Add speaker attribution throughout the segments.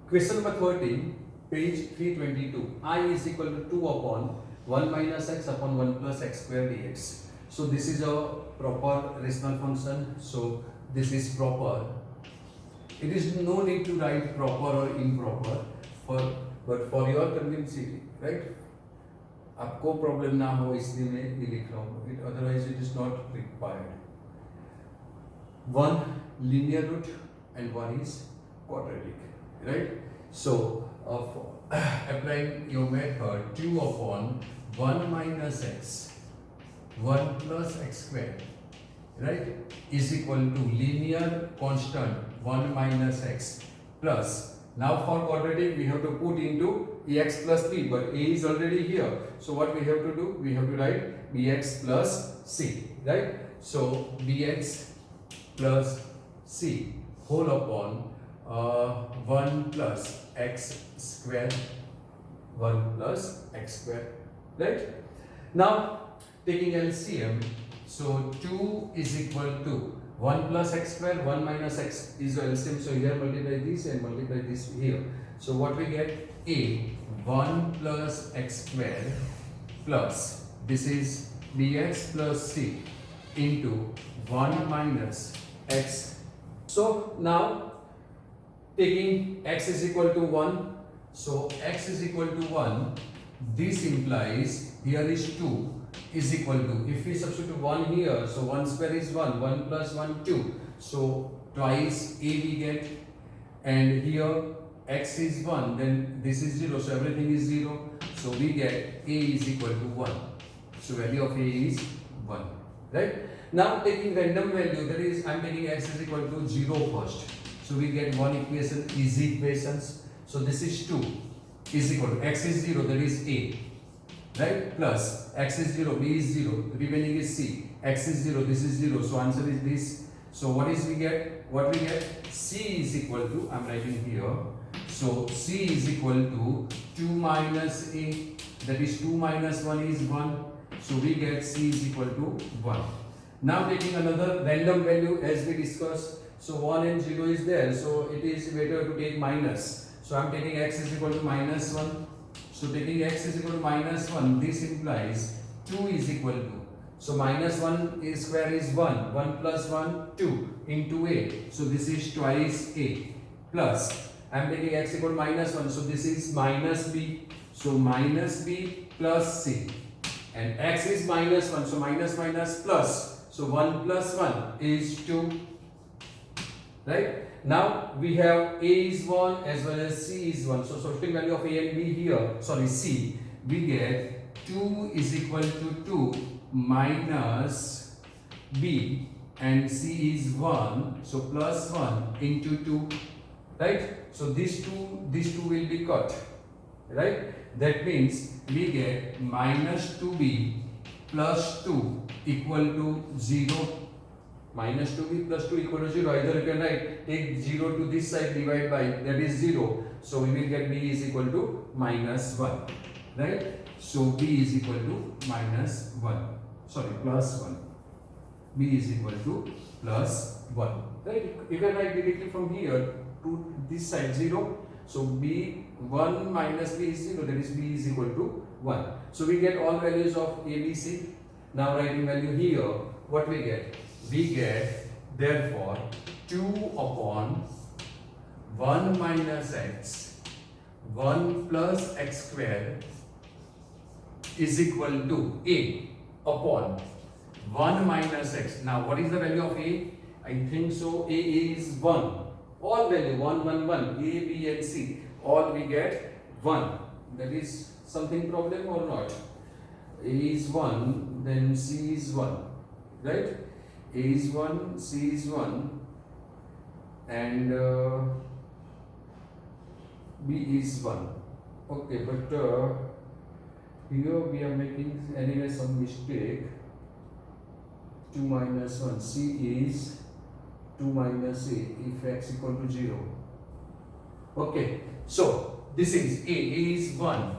Speaker 1: Question number 13, page 322. I is equal to 2 upon 1 minus x upon 1 plus x square dx. So this is a proper rational function. So this is proper. It is no need to write proper or improper, but for your convenience, right? आपको problem ना हो इसलिए मैं ये लिख रहा हूँ. Otherwise it is not required. One linear root and one is quadratic, right? So applying your method, 2 upon 1 minus x 1 plus x square, right, is equal to linear constant 1 minus x plus, now for quadratic we have to put into ax plus b, but a is already here, so what we have to do, we have to write bx plus c, right? So bx plus c whole upon 1 plus x square, 1 plus x square, right? Now taking LCM, so 2 is equal to 1 plus x square, 1 minus x is LCM, so here multiply this and multiply this here, so what we get, a 1 plus x square plus, this is bx plus c into 1 minus x. So now taking x is equal to 1, so x is equal to 1, this implies here is 2 is equal to, if we substitute 1 here, so 1 square is 1, 1 plus 1 2, so twice a we get, and here x is 1, then this is 0, so everything is 0, so we get a is equal to 1, so value of a is 1, right? Now taking random value, that is I am taking x is equal to 0 first, so we get one equation, easy equations, so this is 2 is equal to x is 0, that is a, right, plus x is 0, b is 0, remaining is c, x is 0, this is 0, so answer is this. So what is we get, what we get, c is equal to, I am writing here, so c is equal to 2 minus a, that is 2 minus 1 is 1, so we get c is equal to 1. Now taking another random value as we discussed, so 1 and 0 is there, so it is better to take minus, so I am taking x is equal to minus 1, so taking x is equal to minus 1, this implies 2 is equal to, so minus 1 is square is 1, 1 plus 1 2 into a, so this is twice a, plus I am taking x equal to minus 1, so this is minus b, so minus b plus c, and x is minus 1, so minus minus plus, so 1 plus 1 is 2, right? Now we have a is 1 as well as c is 1, so substituting value of a and b here, sorry c, we get 2 is equal to 2 minus b, and c is 1, so plus 1 into 2, right? So these two will be cut, right? That means we get minus 2b plus 2 equal to 0. Minus 2b plus 2 equal to 0. Either you can write, take 0 to this side, divide by, that is 0. So we will get b is equal to minus 1, right? So b is equal to minus 1, sorry, plus 1. b is equal to plus 1, right? You can write directly from here to this side 0. So b 1 minus b is 0, that is b is equal to 1. So we get all values of a, b, c. Now writing value here, what we get? We get therefore 2 upon 1 minus x 1 plus x square is equal to a upon 1 minus x. Now what is the value of a? I think so a is 1. All value 1, 1, 1, a, b and c, all we get 1. That is something problem or not? A is 1, then c is 1, right? A is 1, c is 1, and b is 1. Okay, but here we are making anyway some mistake. 2 minus 1, c is 2 minus a if x equal to 0. Okay, so this is a is 1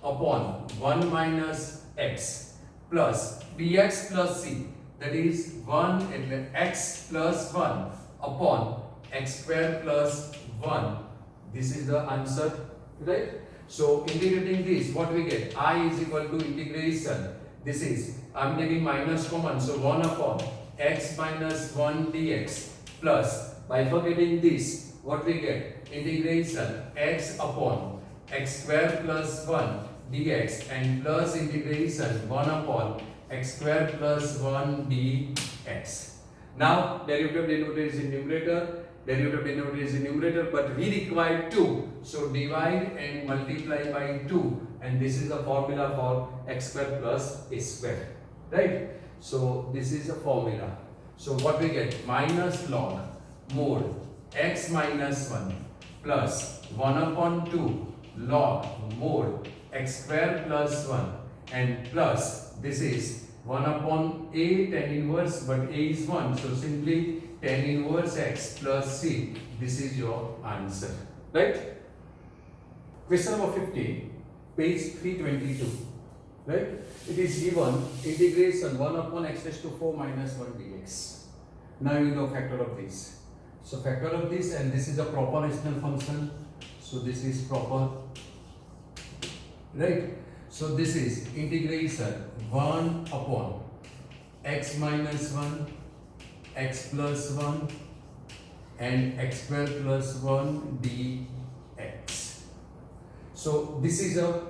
Speaker 1: upon 1 minus x plus bx plus c, that is 1 and x plus 1 upon x square plus 1 This is the answer, right? So integrating this, what we get? I is equal to integration. This is, I'm taking minus common, so 1 upon x minus 1 dx plus, bifurcating this, what we get? Integration x upon x square plus 1 dx and plus integration 1 upon x square plus 1 dx. Now derivative denominator is in numerator, derivative denominator is in numerator, but we require 2. So divide and multiply by 2, and this is the formula for x square plus a square, right? So this is a formula. So what we get? Minus log mod x minus 1 plus 1 upon 2 log mod x square plus 1 and plus this is 1 upon a tan inverse, but a is 1, so simply tan inverse x plus c. This is your answer, right? Question number 15, page 322, right? It is given integration 1 upon x raised to 4 minus 1 dx. Now you know factor of this. So factor of this, and this is a proper rational function. So this is proper, right? So this is integration 1 upon x minus 1, x plus 1 and x square plus 1 dx. So this is a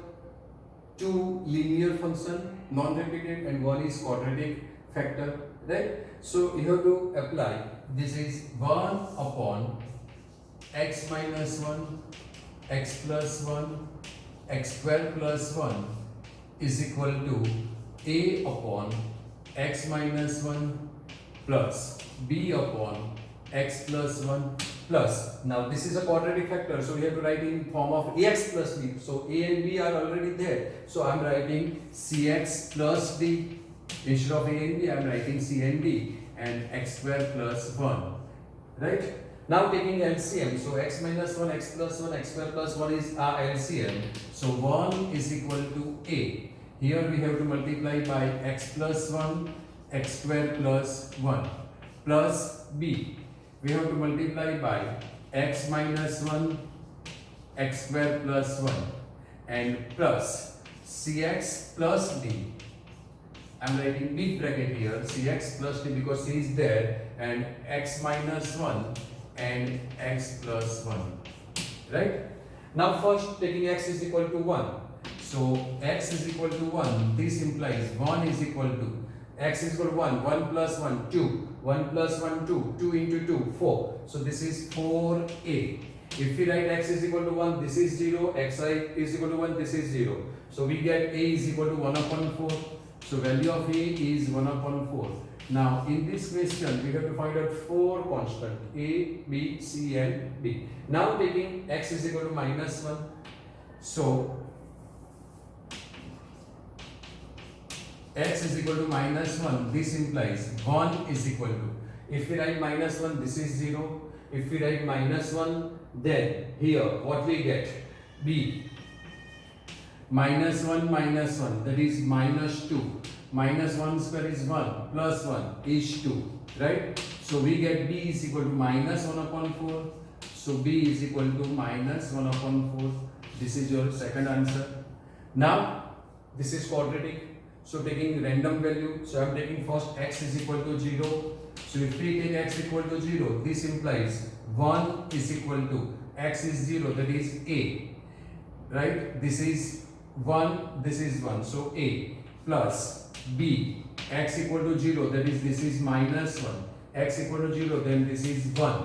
Speaker 1: 2 linear function, non-repeated, and 1 is quadratic factor, right? So you have to apply, this is 1 upon x minus 1, x plus 1, x square plus 1 is equal to a upon x minus 1 plus b upon x plus 1 plus, now this is a quadratic factor, so we have to write in form of ax plus b. So a and b are already there, so I am writing cx plus d. Instead of a and b, I am writing c and d and x square plus 1, right? Now taking LCM, so x minus 1, x plus 1, x square plus 1 is our LCM. So 1 is equal to a. Here we have to multiply by x plus 1, x square plus 1 plus b. We have to multiply by x minus 1, x square plus 1 and plus cx plus d. I am writing big bracket here, cx plus d, because c is there, and x minus 1 and x plus 1, right? Now first taking x is equal to 1. So x is equal to 1. This implies 1 is equal to, x is equal to 1, 1 plus 1, 2, 1 plus 1, 2, 2 into 2, 4. So this is 4a. If we write x is equal to 1, this is 0, xi is equal to 1, this is 0. So we get a is equal to 1 upon 4. So value of a is 1 upon 4. Now in this question we have to find out 4 constant a, b, c and d. Now taking x is equal to minus 1. So x is equal to minus 1. This implies 1 is equal to, if we write minus 1, this is 0. If we write minus 1, then here what we get? b minus 1 minus 1, that is minus 2. Minus 1 square is 1, plus 1 is 2, right? So we get b is equal to minus 1 upon 4. So b is equal to minus 1 upon 4. This is your second answer. Now this is quadratic. So taking random value, so I am taking first x is equal to 0. So if we take x equal to 0, this implies 1 is equal to, x is 0, that is a, right? This is 1, this is 1, so a plus b, x equal to 0, that is this is minus 1, x equal to 0, then this is 1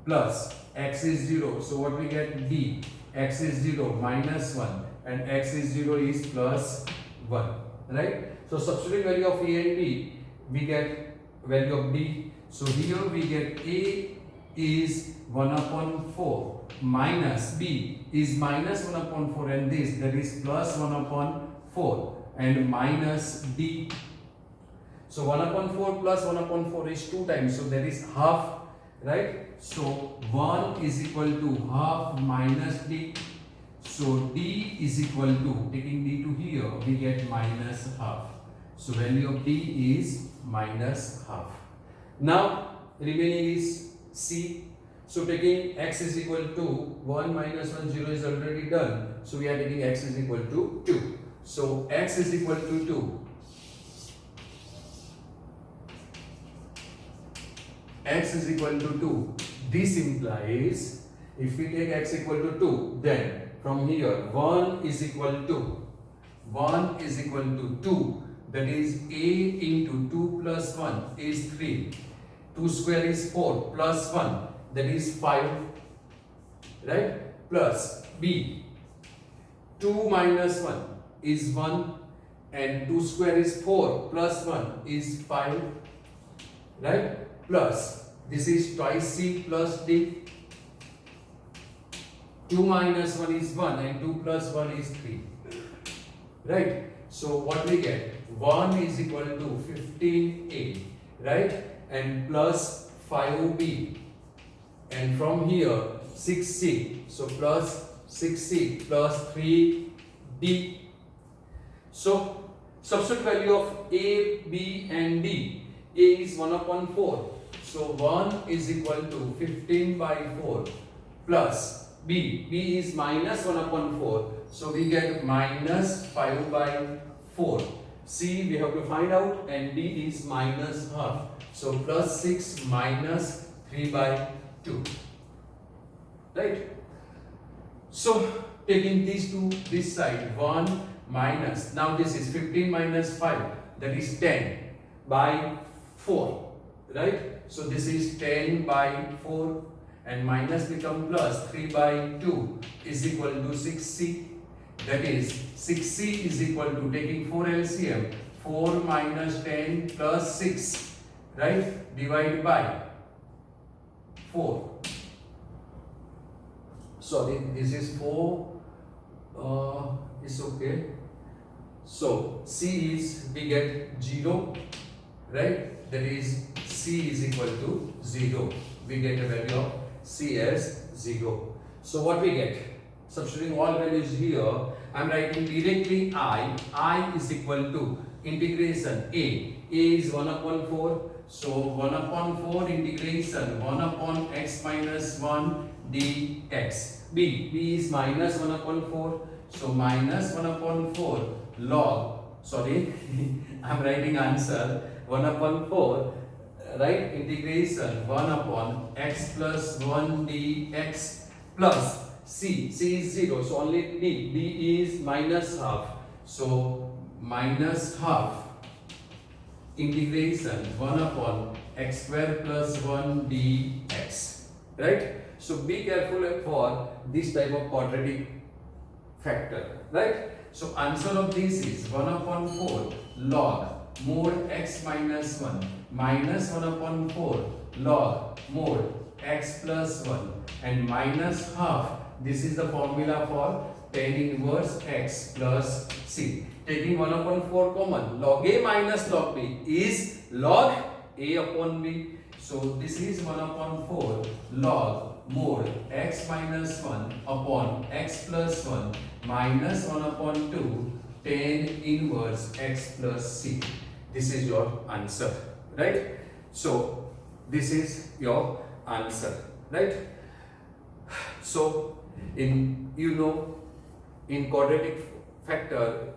Speaker 1: plus x is 0, so what we get? b, x is 0 minus 1 and x is 0 is plus 1, right? So substitute value of a and b, we get value of b. So here we get a is 1 upon 4 minus b is minus 1 upon 4 and this, that is plus 1 upon 4 and minus d. So 1 upon 4 plus 1 upon 4 is 2 times, so that is half, right? So 1 is equal to half minus d. So d is equal to, taking d to here, we get minus half. So value of d is minus half. Now remaining is c. So taking x is equal to 1 minus 1, 0 is already done. So we are taking x is equal to 2. So x is equal to 2. X is equal to 2. This implies if we take x equal to 2, then from here 1 is equal to 2. That is a into 2 plus 1 is 3. 2 square is 4 plus 1, that is 5, right? Plus b, 2 minus 1 is 1 and 2 square is 4 plus 1 is 5, right? Plus this is twice c plus d. 2 minus 1 is 1 and 2 plus 1 is 3, right? So what we get? 1 is equal to 15a, right? And plus 5b, and from here 6c, so plus 6c plus 3d. So substitute value of a, b and d. A is 1 upon 4, so 1 is equal to 15 by 4 plus b is minus 1 upon 4, so we get minus 5 by 4. C we have to find out, and d is minus half, so plus 6 minus 3 by 2, right? So taking these two this side, 1 minus, now this is 15 minus 5, that is 10 by 4, right? So this is 10 by 4, and minus become plus, 3 by 2 is equal to 6c. That is 6c is equal to, taking 4 LCM, 4 minus 10 plus 6, right? Divide by 4. Sorry, this is 4, it's okay. So c is, we get 0, right? That is c is equal to 0. We get a value of c as 0. So what we get? Substituting all values here, I am writing directly I is equal to integration a is 1 upon 4, so 1 upon 4 integration 1 upon x minus 1 dx. B is minus 1 upon 4, so minus 1 upon 4 log, sorry, I am writing answer 1 upon 4, right, integration 1 upon x plus 1 dx plus c is 0, so only d is minus half, so minus half integration 1 upon x square plus 1 dx, right? So be careful for this type of quadratic factor, right? So answer of this is 1 upon 4 log mod x minus 1 minus 1 upon 4 log mod x plus 1 and minus half. This is the formula for tan inverse x plus c. Taking 1 upon 4 common, log a minus log b is log a upon b. So this is 1 upon 4 log mod x minus 1 upon x plus 1 minus 1 upon 2 tan inverse x plus c. This is your answer, right? So this is your answer, right? So in in quadratic factor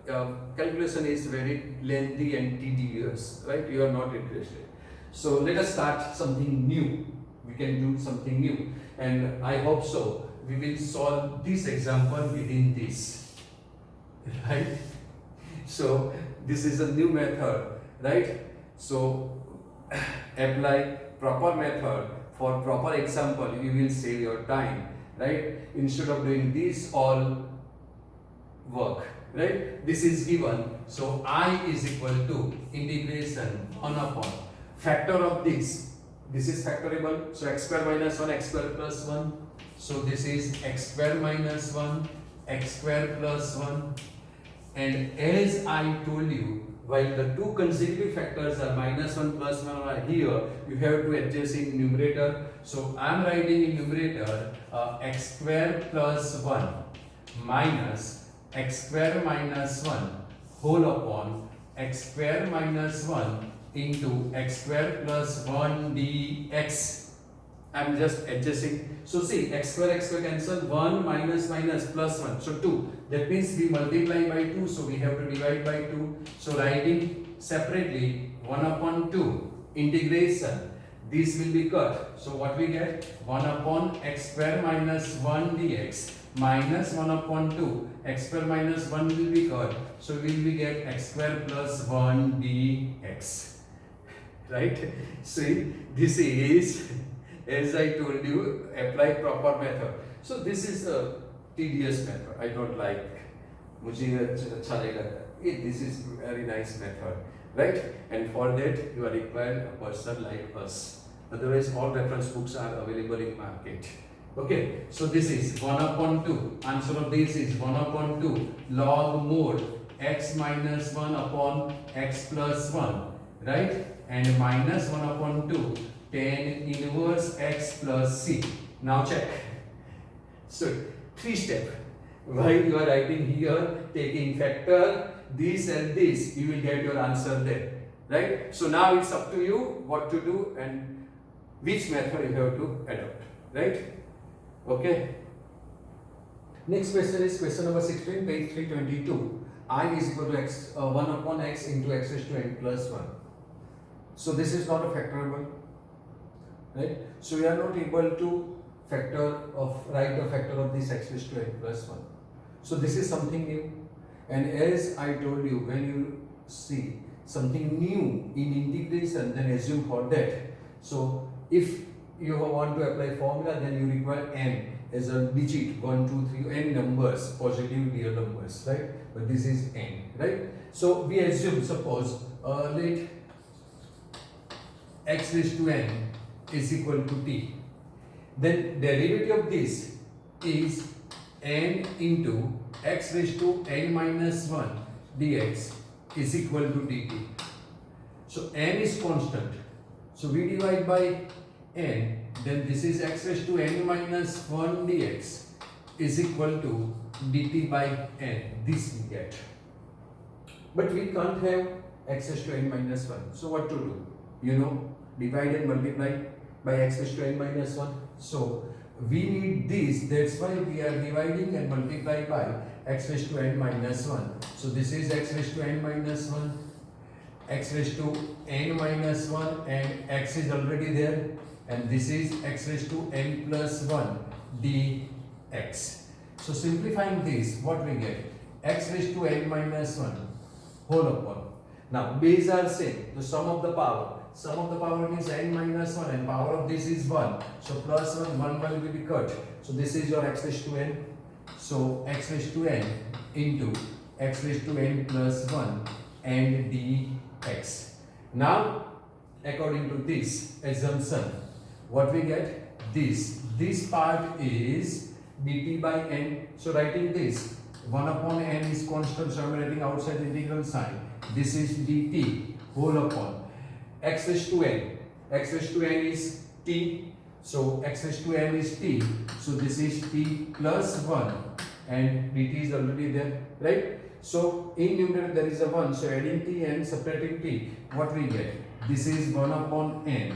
Speaker 1: calculation is very lengthy and tedious, right? You are not interested. So let us start something new. We can do something new, and I hope so. We will solve this example within this, right? So this is a new method, right? So apply proper method for proper example. You will save your time, right? Instead of doing this all work, right? This is given, so I is equal to integration 1 upon factor of this. This is factorable, so x square minus 1 x square plus 1. So this is x square minus 1 x square plus 1. And as I told you, while the two consecutive factors are minus 1 plus 1 are here, you have to adjust in numerator. So I am writing in numerator x square plus 1 minus x square minus 1 whole upon x square minus 1 into x square plus 1 dx. I'm just adjusting. So see, x square cancel, 1 minus minus plus 1. So 2. That means we multiply by 2. So we have to divide by 2. So writing separately 1 upon 2 integration. This will be cut. So what we get? 1 upon x square minus 1 dx minus 1 upon 2. X square minus 1 will be cut. So will we get x square plus 1 dx. Right? See, this is, as I told you, apply proper method. So this is a tedious method. I don't like. मुझे अच्छा नहीं लगता. This is very nice method, right? And for that you are required a person like us. Otherwise, all reference books are available in market. Okay. So this is 1 upon 2. Answer of this is 1 upon 2 log mod x minus 1 upon x plus 1, right? And minus 1 upon 2 tan inverse x plus c. Now check. So 3 step. While you are writing here, taking factor, this and this, you will get your answer there, right? So now it's up to you what to do and which method you have to adopt, right? Okay. Next question is question number 16, page 322. I is equal to x 1 upon x into x raised to n plus 1. So this is not a factorable, right? So we are not able to write a factor of this x raised to n plus 1. So this is something new, and as I told you, when you see something new in integration, then assume for that. So if you want to apply formula, then you require n as a digit, 1, 2, 3, n numbers, positive real numbers, right? But this is n, right? So we assume, suppose let x raised to n is equal to t. Then derivative of this is n into x raised to n minus 1 dx is equal to dt. So n is constant. So we divide by n, then this is x raised to n minus 1 dx is equal to dt by n. This we get. But we can't have x raised to n minus 1. So what to do? You know, divide and multiply by x raised to n minus 1. So we need this. That's why we are dividing and multiply by x raised to n minus 1. So this is x raised to n minus 1, x raised to n minus 1, and x is already there, and this is x raised to n plus 1 dx. So simplifying this, what we get? X raised to n minus 1 whole upon. Now base are same, the sum of the power. Sum of the power means n minus 1, and power of this is 1. So plus 1 will be cut. So this is your x raised to n. So x raised to n into x raised to n plus 1 and dx. Now according to this assumption, what we get? This part is dt by n. So writing this, 1 upon n is constant, so I am writing outside the integral sign. This is dt whole upon x raised to n. X raised to n is t. So x raised to n is t. So this is t plus 1, and dt is already there, right? So in numerator there is a 1. So adding t and subtracting t, what we get? This is 1 upon n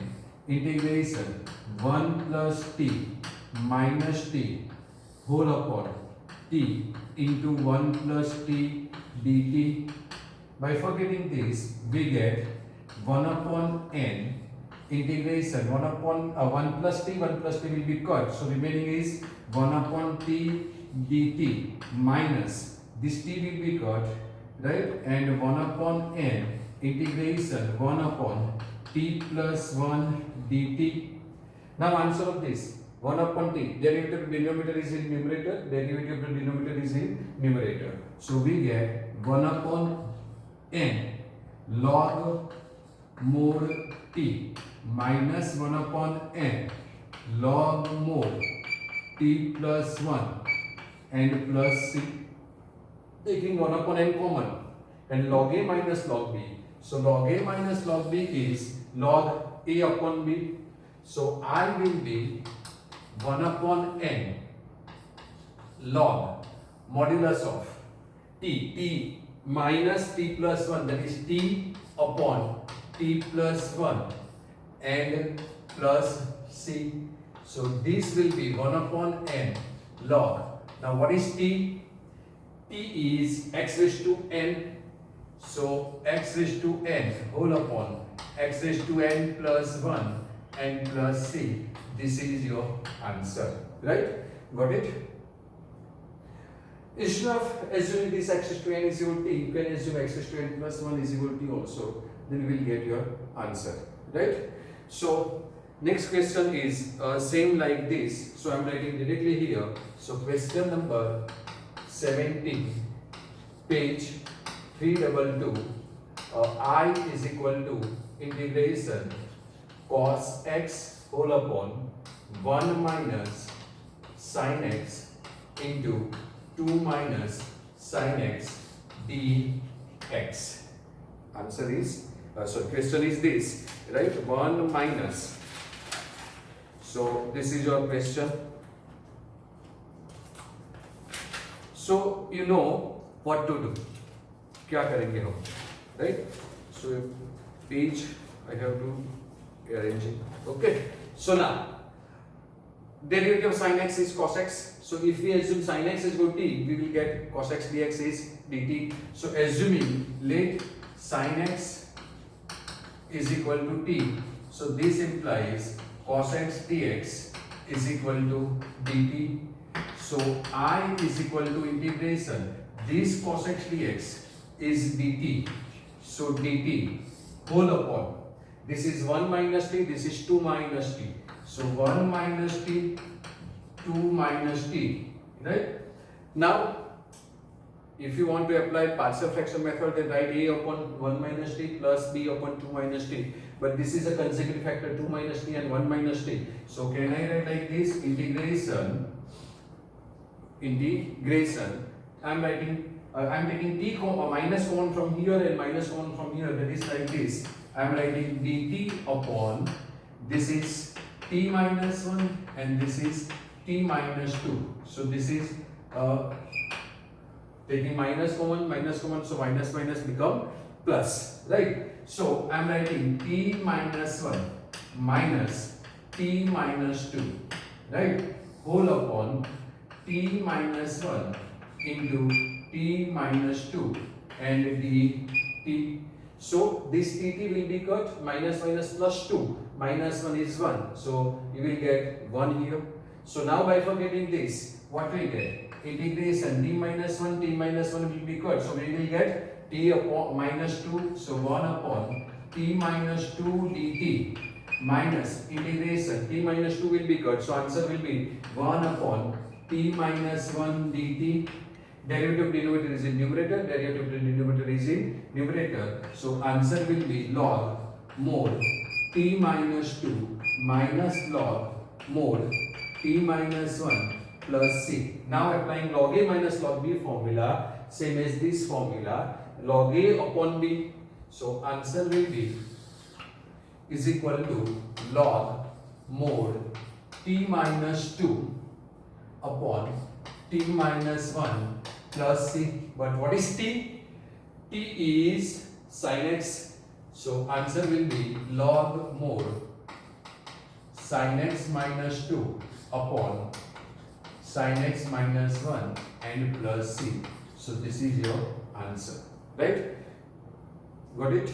Speaker 1: integration 1 plus t minus t whole upon t into 1 plus t dt. By forgetting this, we get 1 upon n integration 1 plus t will be cut. So remaining is 1 upon t dt minus this t will be cut, right? And 1 upon n integration 1 upon t plus 1 dt. Now answer of this, 1 upon t, derivative of denominator is in numerator, derivative of denominator is in numerator. So we get 1 upon n log mod t minus 1 upon n log mod t plus 1 and plus c, taking 1 upon n common, and log a minus log b. So log a minus log b is log a upon b. So I will be 1 upon n log modulus of t minus t plus 1, that is t upon t plus 1 and plus c. So this will be 1 upon n log. Now what is t? T is x raised to n. So x raised to n whole upon x raised to n plus 1 n plus c. This is your answer. Right? Got it? Instead of assuming this x raised to n is equal to t, you can assume x raised to n plus 1 is equal to t also. Then you will get your answer. Right? So next question is same like this. So I am writing directly here. So question number 17, page 322. I is equal to integration cos x whole upon 1 minus sin x into 2 minus sin x dx. Answer is, question is this, right? 1 minus. So this is your question. So you know what to do. क्या करेंगे हम, right? So page I have to arrange it. Okay. So now derivative of sin x is cos x. So if we assume sin x is equal to t, we will get cos x dx is dt. So assuming let sin x is equal to t, so this implies cos x dx is equal to dt. So I is equal to integration this cos x dx is dt. So dt whole upon, this is 1 minus t, this is 2 minus t. So 1 minus t, 2 minus t, right? Now if you want to apply partial fraction method, then write a upon 1 minus t plus b upon 2 minus t. But this is a consecutive factor, 2 minus t and 1 minus t. So can I write like this? Integration. I'm taking t minus 1 from here and minus 1 from here. That is like this. I'm writing dt upon, this is t minus 1 and this is t minus 2. So this is taking minus common, so minus minus become plus, right? So I'm writing t minus 1 minus t minus 2, right? Whole upon t minus 1 into t minus 2 and dt. So this dt will be cut, minus minus plus 2, minus 1 is 1. So you will get 1 here. So now bifurcating this, what we get? Integration t minus 1 will be cut. So we will get t upon minus 2. So 1 upon t minus 2 dt minus integration t minus 2 will be cut. So answer will be 1 upon t minus 1 dt. Derivative denominator is in numerator, derivative denominator is in numerator. So answer will be log mod t minus 2 minus log mod t minus 1 plus c. Now applying log a minus log b formula, same as this formula, log a upon b. So answer will be is equal to log mod t minus 2 upon t minus 1 plus c. But what is t? T is sin x. So answer will be log mod sin x minus 2 upon sin x minus 1 and plus c. So this is your answer, right? Got it?